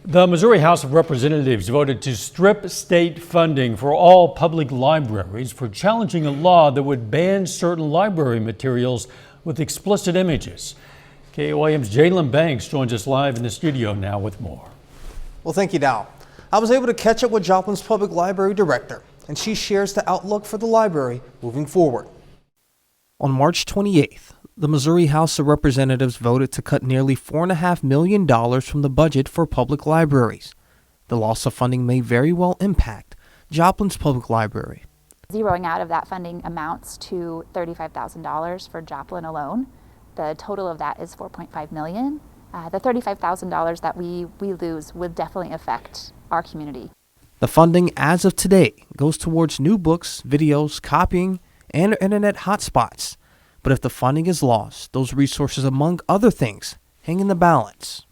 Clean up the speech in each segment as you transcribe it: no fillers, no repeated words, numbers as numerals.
The Missouri House of Representatives voted to strip state funding for all public libraries for challenging a law that would ban certain library materials with explicit images. KOAM's Jalen Banks joins us live in the studio now with more. Well, thank you, Dow. I was able to catch up with Joplin's Public Library Director, and she shares the outlook for the library moving forward. On March 28th, the Missouri House of Representatives voted to cut nearly $4.5 million from the budget for public libraries. The loss of funding may very well impact Joplin's Public Library. Zeroing out of that funding amounts to $35,000 for Joplin alone. The total of that is $4.5 million. The $35,000 that we lose would definitely affect our community. The funding as of today goes towards new books, videos, copying, and internet hotspots. But if the funding is lost, those resources, among other things, hang in the balance.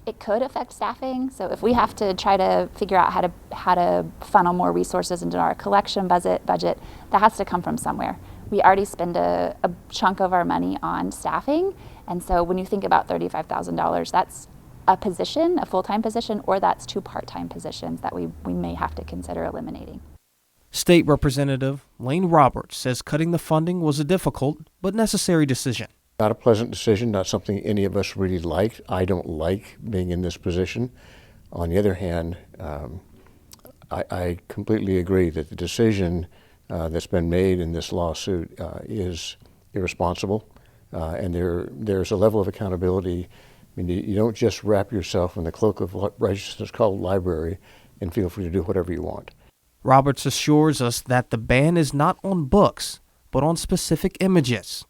It could affect staffing. So if we have to try to figure out how to funnel more resources into our collection budget, that has to come from somewhere. We already spend a chunk of our money on staffing. And so when you think about $35,000, that's a position, a full-time position, or that's two part-time positions that we may have to consider eliminating. State Representative Lane Roberts says cutting the funding was a difficult but necessary decision. Not a pleasant decision, not something any of us really liked. I don't like being in this position. On the other hand, I completely agree that the decision that's been made in this lawsuit is irresponsible, and there's a level of accountability. I mean, you don't just wrap yourself in the cloak of righteousness called library and feel free to do whatever you want. Roberts assures us that the ban is not on books, but on specific images.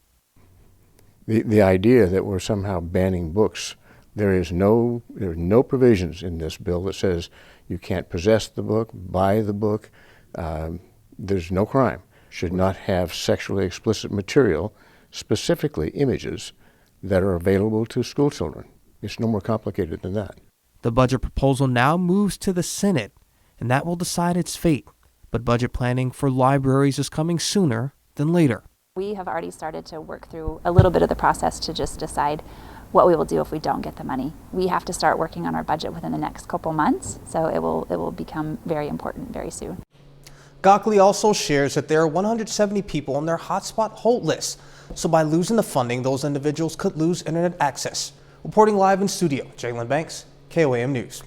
The idea that we're somehow banning books, there are no provisions in this bill that says you can't possess the book, buy the book. There's no crime. Should not have sexually explicit material, specifically images, that are available to school children. It's no more complicated than that. The budget proposal now moves to the Senate, and that will decide its fate. But budget planning for libraries is coming sooner than later. We have already started to work through a little bit of the process to just decide what we will do if we don't get the money. We have to start working on our budget within the next couple months, so it will become very important very soon. Gockley also shares that there are 170 people on their hotspot hold list. So by losing the funding, those individuals could lose internet access. Reporting live in studio, Jalen Banks, KOAM News.